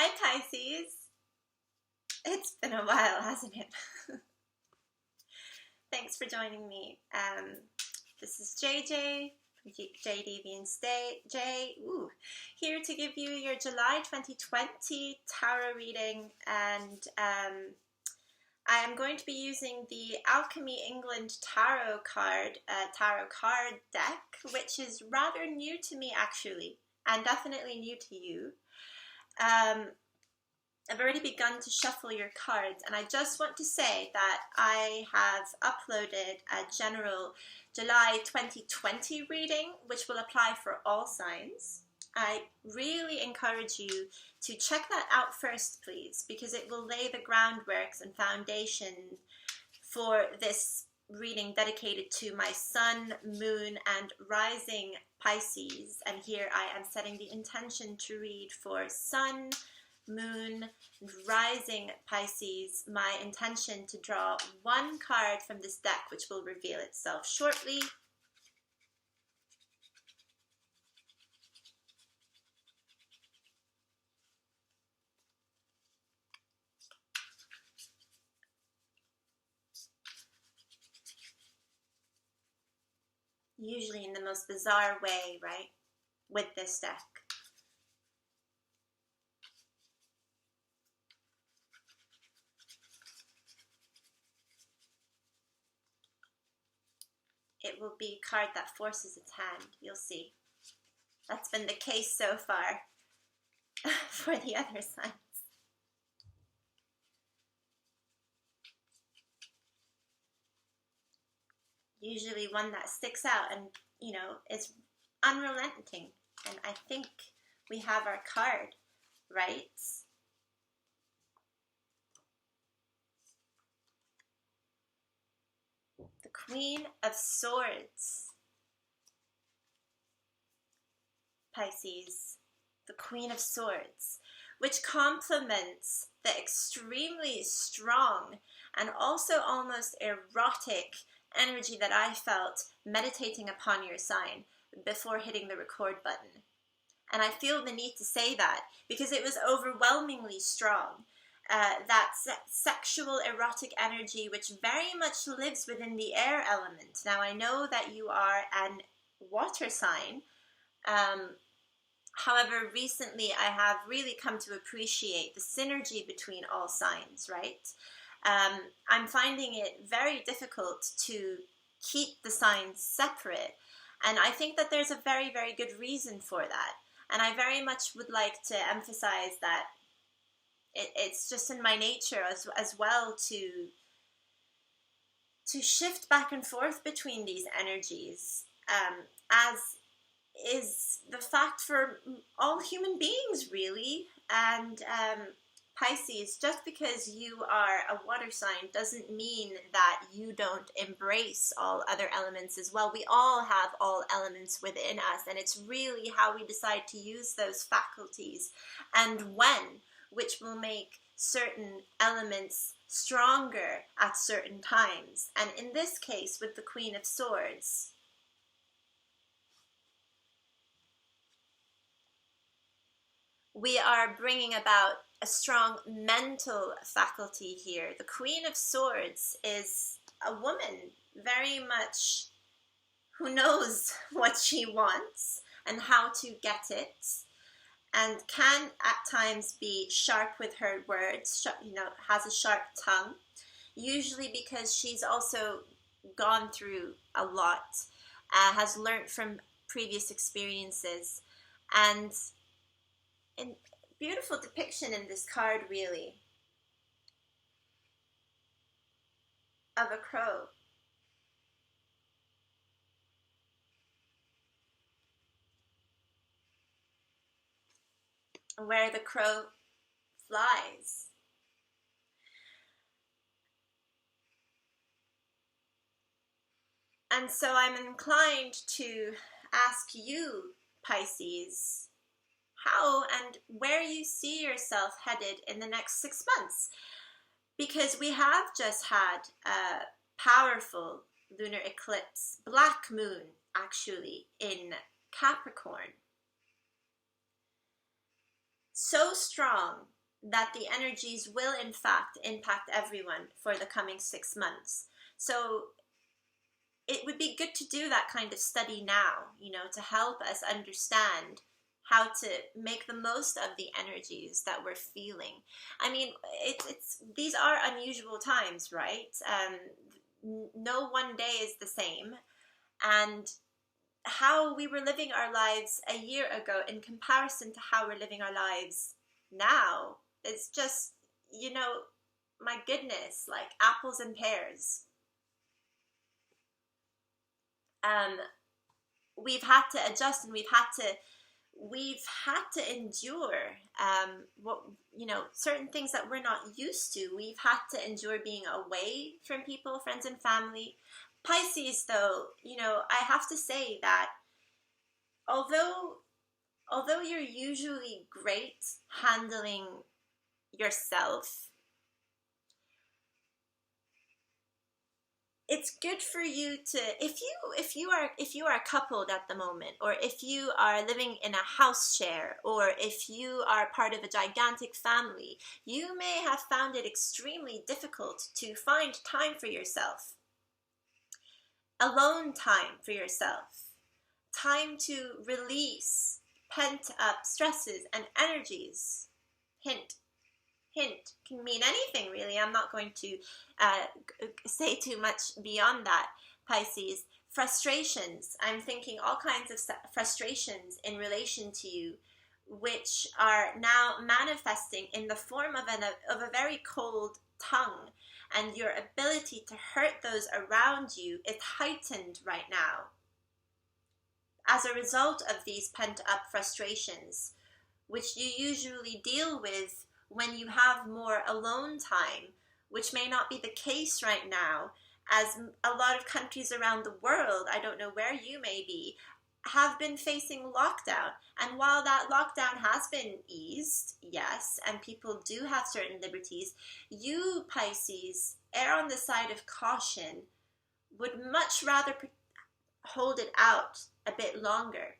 Hi Pisces. It's been a while, hasn't it? Thanks for joining me. This is JJ from JDevianceJ. Here to give you your July 2020 tarot reading, and I am going to be using the Alchemy England tarot card deck, which is rather new to me actually, and definitely new to you. I've already begun to shuffle your cards, and I just want to say that I have uploaded a general July 2020 reading, which will apply for all signs. I really encourage you to check that out first, please, because it will lay the groundworks and foundation for this reading dedicated to my Sun, Moon, and Rising Pisces. And here I am setting the intention to read for Sun, Moon, and Rising Pisces. My intention to draw one card from this deck, which will reveal itself shortly. Usually in the most bizarre way, right? With this deck. It will be a card that forces its hand. You'll see. That's been the case so far for the other signs. Usually one that sticks out and, you know, is unrelenting. And I think we have our card, right? The Queen of Swords. Pisces, the Queen of Swords, which complements the extremely strong and also almost erotic energy that I felt meditating upon your sign before hitting the record button. And I feel the need to say that because it was overwhelmingly strong. That sexual erotic energy which very much lives within the air element. Now I know that you are an water sign. However, recently I have really come to appreciate the synergy between all signs, right? I'm finding it very difficult to keep the signs separate, and I think that there's a very, very good reason for that. And I very much would like to emphasize that it's just in my nature as well to shift back and forth between these energies, as is the fact for all human beings, really. And Pisces, just because you are a water sign doesn't mean that you don't embrace all other elements as well. We all have all elements within us, and it's really how we decide to use those faculties and when, which will make certain elements stronger at certain times. And in this case, with the Queen of Swords, we are bringing about a strong mental faculty here. The Queen of Swords is a woman very much who knows what she wants and how to get it, and can at times be sharp with her words, you know, has a sharp tongue, usually because she's also gone through a lot, has learned from previous experiences, and in beautiful depiction in this card, really, of a crow. Where the crow flies. And so I'm inclined to ask you, Pisces, how and where you see yourself headed in the next 6 months. Because we have just had a powerful lunar eclipse, black moon actually, in Capricorn. so strong that the energies will in fact impact everyone for the coming 6 months. So it would be good to do that kind of study now, to help us understand how to make the most of the energies that we're feeling. I mean, these are unusual times, right? No one day is the same. And how we were living our lives a year ago in comparison to how we're living our lives now, it's just, my goodness, like apples and pears. We've had to adjust, and we've had to endure certain things that we're not used to. We've had to endure being away from people, friends and family. Pisces, though, I have to say that although you're usually great handling yourself, it's good for you to, if you are coupled at the moment, or if you are living in a house share, or if you are part of a gigantic family, you may have found it extremely difficult to find time for yourself. Alone time for yourself. Time to release pent up stresses and energies. Hint, can mean anything really. I'm not going to say too much beyond that, Pisces. Frustrations. I'm thinking all kinds of frustrations in relation to you, which are now manifesting in the form of a very cold tongue, and your ability to hurt those around you is heightened right now as a result of these pent up frustrations, which you usually deal with when you have more alone time, which may not be the case right now, as a lot of countries around the world, I don't know where you may be, have been facing lockdown. And while that lockdown has been eased, yes, and people do have certain liberties, you, Pisces, err on the side of caution, would much rather hold it out a bit longer.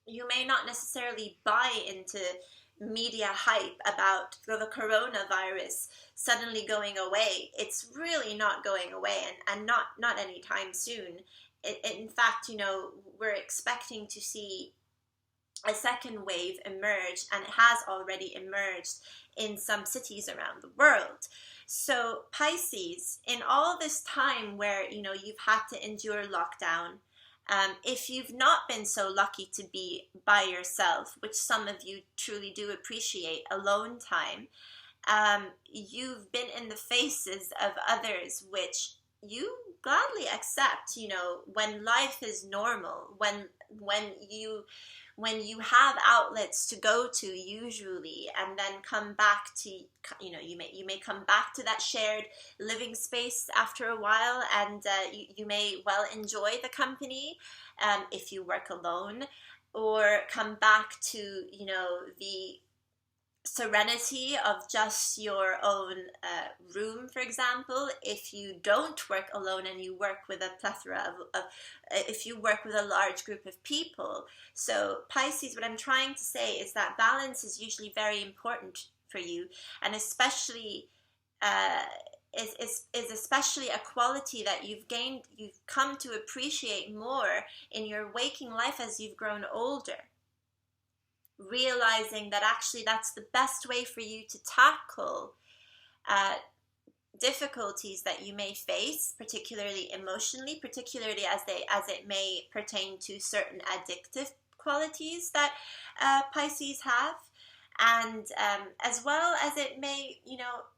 You may not necessarily buy into media hype about the coronavirus suddenly going away. It's really not going away, and not anytime soon. In fact, we're expecting to see a second wave emerge, and it has already emerged in some cities around the world. So Pisces, in all this time where you've had to endure lockdown, if you've not been so lucky to be by yourself, which some of you truly do appreciate, alone time, you've been in the faces of others, which you gladly accept, when life is normal, when you have outlets to go to usually, and then come back to, you may come back to that shared living space after a while, and you may well enjoy the company if you work alone, or come back to, the serenity of just your own room, for example, if you don't work alone and you work with a plethora of if you work with a large group of people. So Pisces, what I'm trying to say is that balance is usually very important for you, and especially is especially a quality that you've come to appreciate more in your waking life as you've grown older, realizing that actually that's the best way for you to tackle difficulties that you may face, particularly emotionally, particularly as it may pertain to certain addictive qualities that Pisces have, and as well as it may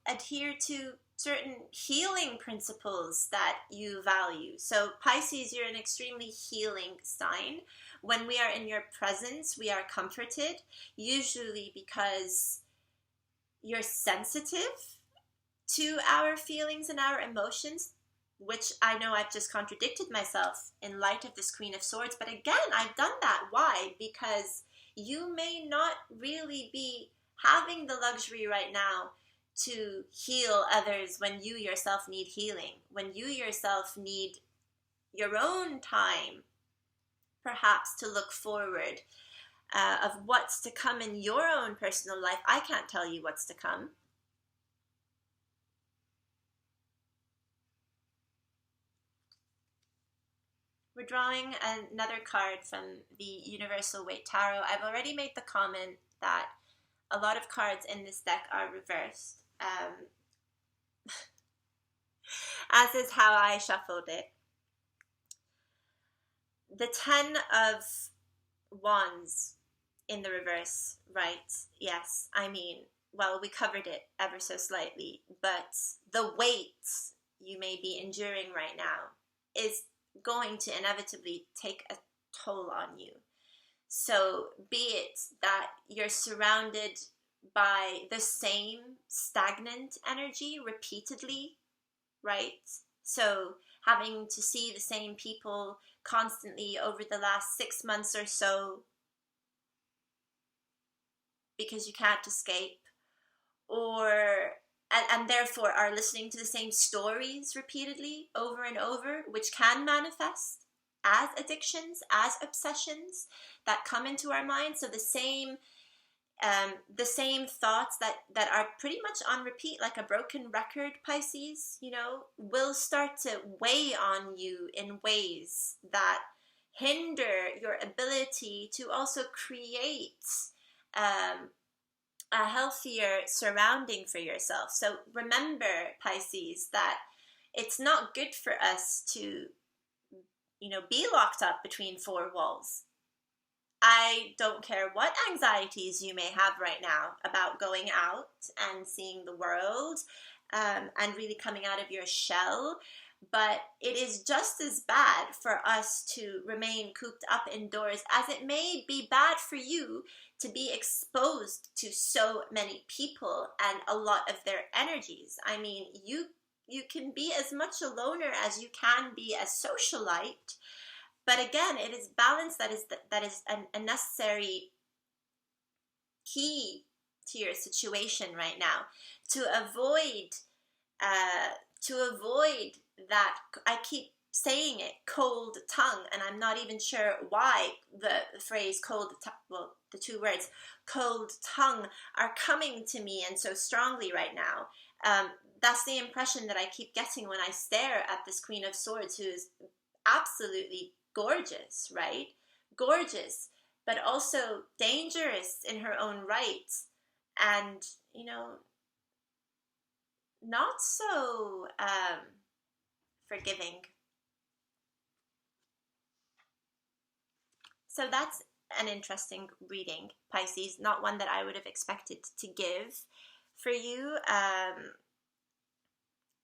adhere to certain healing principles that you value. So Pisces, you're an extremely healing sign. When we are in your presence, we are comforted, usually because you're sensitive to our feelings and our emotions, which I know I've just contradicted myself in light of this Queen of Swords. But again, I've done that. Why? Because you may not really be having the luxury right now to heal others when you yourself need healing, when you yourself need your own time, perhaps, to look forward. of what's to come in your own personal life. I can't tell you what's to come. We're drawing another card from the Universal Weight Tarot. I've already made the comment that a lot of cards in this deck are reversed, as is how I shuffled it. The 10 of Wands in the reverse, right? Yes, I mean, well, we covered it ever so slightly, but the weight you may be enduring right now is going to inevitably take a toll on you. So be it that you're surrounded by the same stagnant energy repeatedly, right? So having to see the same people constantly over the last 6 months or so because you can't escape, or and therefore are listening to the same stories repeatedly over and over, which can manifest as addictions, as obsessions that come into our minds. So the same thoughts that are pretty much on repeat, like a broken record, Pisces, you know, will start to weigh on you in ways that hinder your ability to also create a healthier surrounding for yourself. So remember, Pisces, that it's not good for us to, you know, be locked up between four walls. I don't care what anxieties you may have right now about going out and seeing the world, and really coming out of your shell, but it is just as bad for us to remain cooped up indoors as it may be bad for you to be exposed to so many people and a lot of their energies. I mean, you can be as much a loner as you can be a socialite, but again, it is balance that is a necessary key to your situation right now, to avoid that. I keep saying it, cold tongue, and I'm not even sure why the phrase cold tongue, well, the two words cold tongue are coming to me and so strongly right now. That's the impression that I keep getting when I stare at this Queen of Swords, who is absolutely gorgeous, right? Gorgeous, but also dangerous in her own right, and, you know, not so forgiving. So that's an interesting reading, Pisces. Not one that I would have expected to give for you,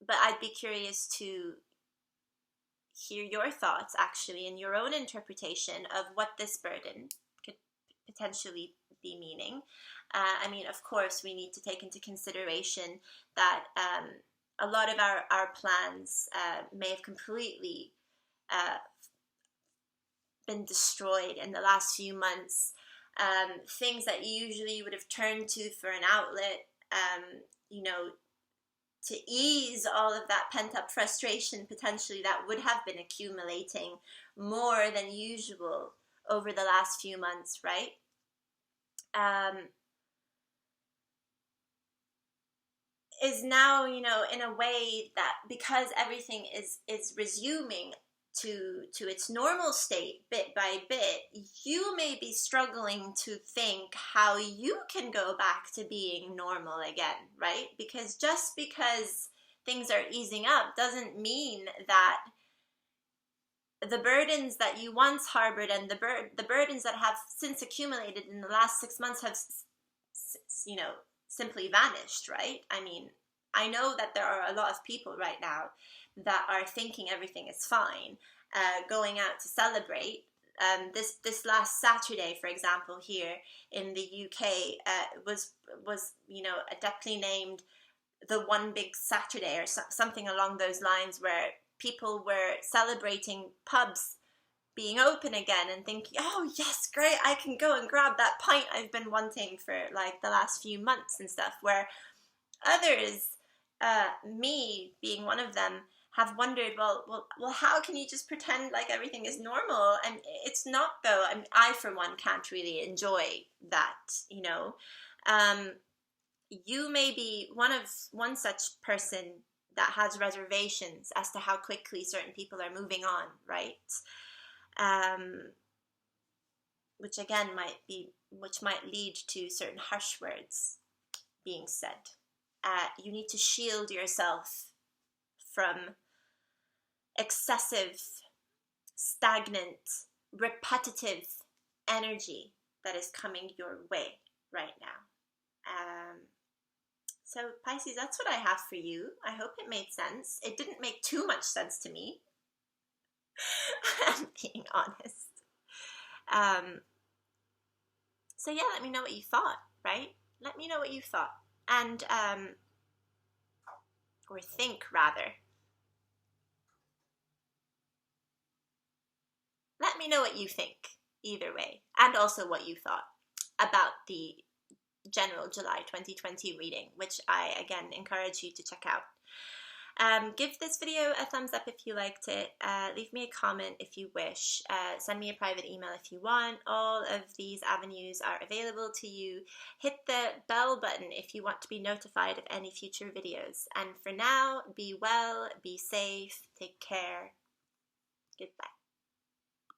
but I'd be curious to hear your thoughts, actually, and your own interpretation of what this burden could potentially be meaning. I mean, of course, we need to take into consideration that a lot of our plans may have completely been destroyed in the last few months. Things that you usually would have turned to for an outlet, you know, to ease all of that pent-up frustration potentially that would have been accumulating more than usual over the last few months, right? Is now, you know, in a way that because everything is resuming to its normal state bit by bit, you may be struggling to think how you can go back to being normal again, right? Because just because things are easing up doesn't mean that the burdens that you once harbored and the burdens that have since accumulated in the last 6 months have, you know, simply vanished, right? I mean, I know that there are a lot of people right now that are thinking everything is fine, going out to celebrate. This last Saturday, for example, here in the UK, was you know, adeptly named the One Big Saturday, or something along those lines, where people were celebrating pubs being open again and thinking, oh yes, great, I can go and grab that pint I've been wanting for like the last few months and stuff, where others, me being one of them, have wondered, well, how can you just pretend like everything is normal? And it's not, though. I mean, I, for one, can't really enjoy that, you know. You may be one such person that has reservations as to how quickly certain people are moving on, right? Which again might lead to certain harsh words being said. You need to shield yourself from excessive, stagnant, repetitive energy that is coming your way right now. So Pisces, that's what I have for you. I hope it made sense. It didn't make too much sense to me. I'm being honest. So yeah, let me know what you thought, right? Let me know what you thought. And, or think rather. Let me know what you think, either way. And also what you thought about the general July 2020 reading, which I, again, encourage you to check out. Give this video a thumbs up if you liked it. Leave me a comment if you wish. Send me a private email if you want. All of these avenues are available to you. Hit the bell button if you want to be notified of any future videos. And for now, be well, be safe, take care. Goodbye.